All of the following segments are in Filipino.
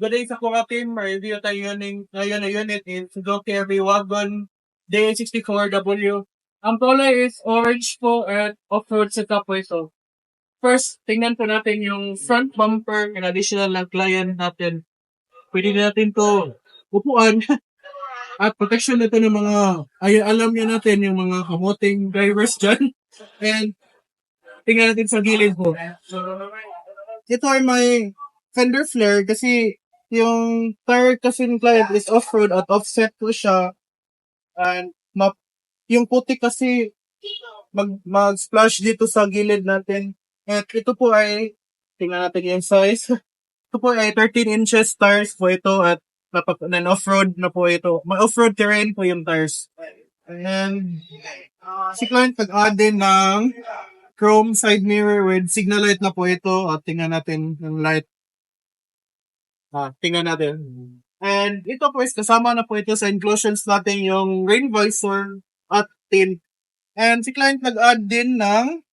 Good day sa Kura Team. Review tayo ngayon na unit in Suzuki Heavy Wagon D64W. Ang kulay is orange po at off-road setup po ito. First, tingnan po natin yung front bumper and additional na client natin. Pwede natin to upuan at protection nito ng mga, alam niyo natin yung mga kamoting drivers dyan. And tingnan natin sa gilid po. Ito ay may fender flare kasi yung tire kasi ng client is off-road at offset po siya. And yung puti kasi mag-splash dito sa gilid natin. At ito po ay, tingnan natin yung size. Ito po ay 13 inches tires po ito at off-road na po ito. May off-road terrain po yung tires. And si client nag-add din ng chrome side mirror with signal light na po ito. At tingnan natin yung light. Tingnan natin. And ito po is kasama na po ito sa inclusions natin yung rain visor at tint. And si client nag-add din ng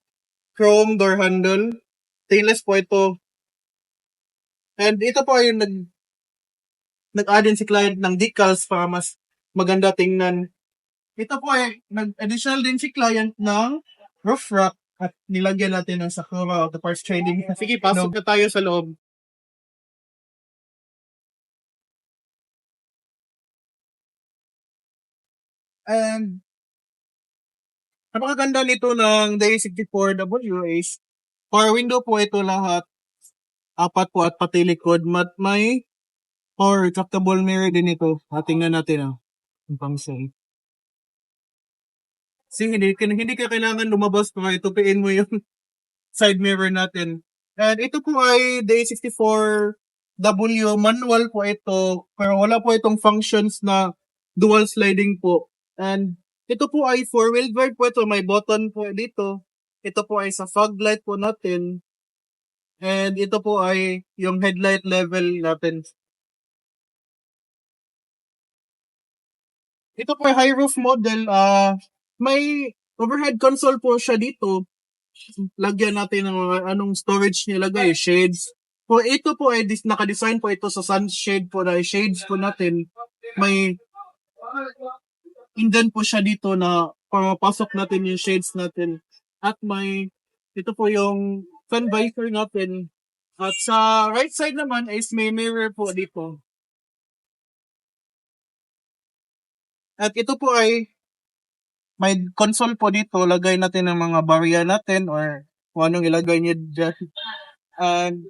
chrome door handle. Stainless po ito. And ito po ay nag-add din si client ng decals para mas maganda tingnan. Ito po ay nag-additional din si client ng roof rack at nilagyan natin ng Sakura Auto Parts Trading. Sige, pasok na tayo sa loob. And napakaganda nito ng D64W is power window po ito lahat. Apat po at pati likod. May power retractable mirror din ito. Tingnan natin ang function. Kasi hindi ka kailangan lumabas para itupiin mo yung side mirror natin. And ito po ay D64W manual po ito. Pero wala po itong functions na dual sliding po. And ito po ay 4-wheel drive po ito. May button po dito. Ito po ay sa fog light po natin. And ito po ay yung headlight level natin. Ito po ay high roof model. May overhead console po siya dito. Lagyan natin ng anong storage nilagay. Shades. Po ito po ay naka-design po ito sa sunshade po na shades po natin. May indent po siya dito na para mapasok natin yung shades natin. At ito po yung sun visor natin. At sa right side naman is may mirror po dito. At ito po ay may console po dito. Lagay natin ng mga barya natin or kung anong ilagay niyo dyan. And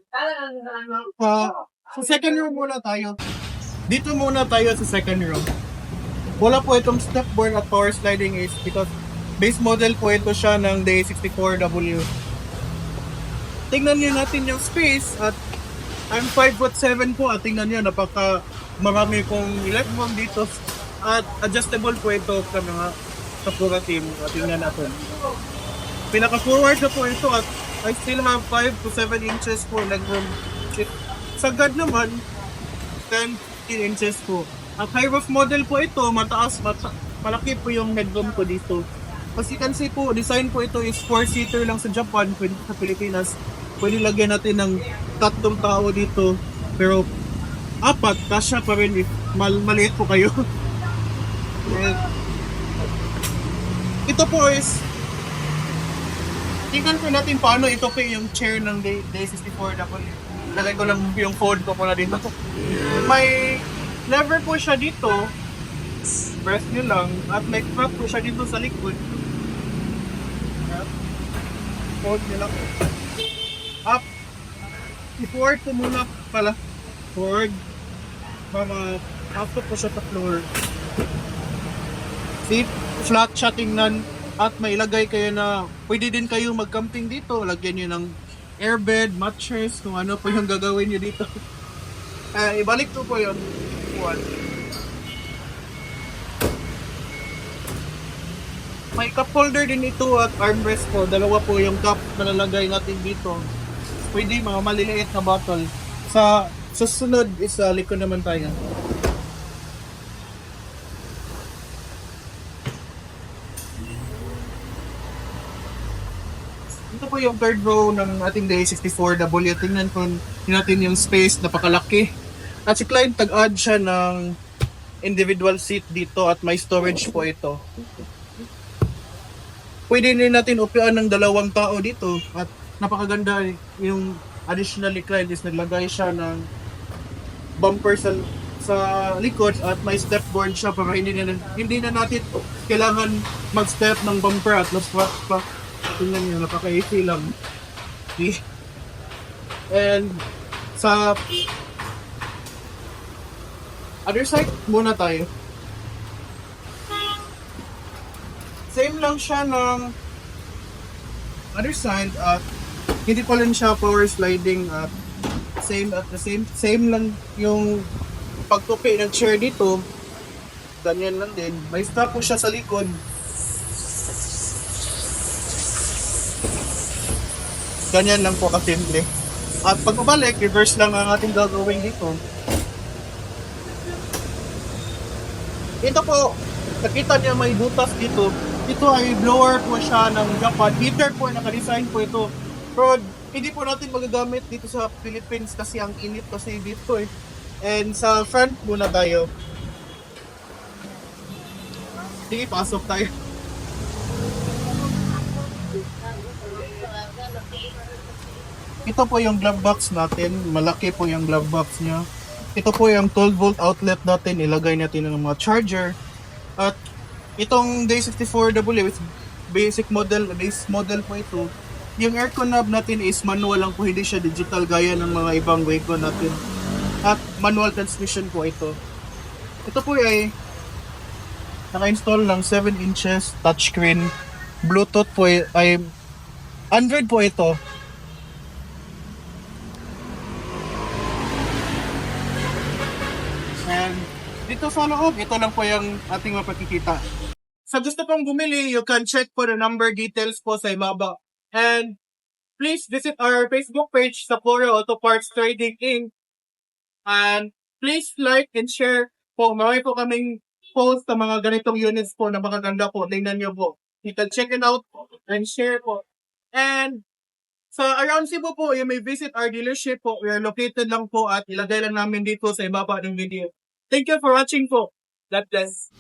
sa second row muna tayo. Dito muna tayo sa second row. Wala po itong stepboard at power sliding is because base model po ito siya ng D64W. Tingnan nyo natin yung space at I'm 5'7" po at tingnan nyo marami kong electron dito at adjustable po ito sa mga Sakura Team. At tingnan natin. Pinaka-forward na po ito at I still have 5 to 7 inches po legroom. Sagad naman 10-15 inches po. At high roof model po ito, malaki po yung headroom ko dito. Kasi kansi po, design po ito is 4-seater lang sa Japan, pwede sa Pilipinas. Pwede lagyan natin ng 3 tao dito. Pero 4, kasya pa rin if maliit po kayo. Ito po is, tingnan po natin paano ito po yung chair ng D64W. Lagay ko lang yung phone ko po na dito. May lever po siya dito. Press nyo lang. At may strap po siya dito sa likod. Hold nyo lang. Up. I-forward ko muna pala. Forward. Para after po siya sa floor. See? Flat siya tingnan. At may ilagay kayo na pwede din kayo mag-camping dito. Lagyan nyo ng airbed, mattress, kung ano po yung gagawin nyo dito. Ibalik ko po yun. May cup holder din ito at armrest po. Dalawa po yung cup na lalagay natin dito. Pwede mga maliliit na bottle. Sa susunod is likod naman tayo. Ito po yung third row ng ating D64W. Tingnan po natin yung space, napakalaki. At si client tag-add siya ng individual seat dito at may storage po ito. Pwede rin natin upuan ng dalawang tao dito at napakaganda yung additionally client is naglagay siya ng bumper sa likod at may step board siya para hindi na natin kailangan mag-step ng bumper at last pa. Tingnan niyo, napaka-easy lang. And sa other side muna tayo. Same lang siya ng other side at hindi pa rin siya power sliding at same lang yung pagtupi ng chair dito. Ganyan lang din. May stop po siya sa likod. Ganyan lang po kasimple. At pag-balik, reverse lang ang ating gagawin dito. Ito po, nakita niya may butas dito. Ito ay blower po siya ng Japan. Heater po, naka-design po ito. Pero hindi po natin magagamit dito sa Philippines kasi ang init kasi dito eh. And sa front muna tayo. Sige, pasok tayo. Ito po yung glove box natin. Malaki po yung glove box niya. Ito po yung 12 volt outlet natin. Ilagay natin ng mga charger. At itong Day64W is base model po ito. Yung aircon knob natin is manual lang po, hindi siya digital gaya ng mga ibang wagon natin. At manual transmission po ito. Ito po ay naka-install ng 7 inches touchscreen. Bluetooth po ay Android po ito. And dito sa loob, ito lang po yung ating mapakikita. Sa gusto pong bumili, you can check po the number details po sa ibaba. And please visit our Facebook page, Sapporo Auto Parts Trading Inc. And please like and share po. Marami po kaming post sa mga ganitong units po na makaganda po. Tingnan nyo po. You can check it out and share po. And sa around Cebu po, you may visit our dealership po. We are located lang po at ilagay lang namin dito sa ibaba ng video. Thank you for watching po. God bless.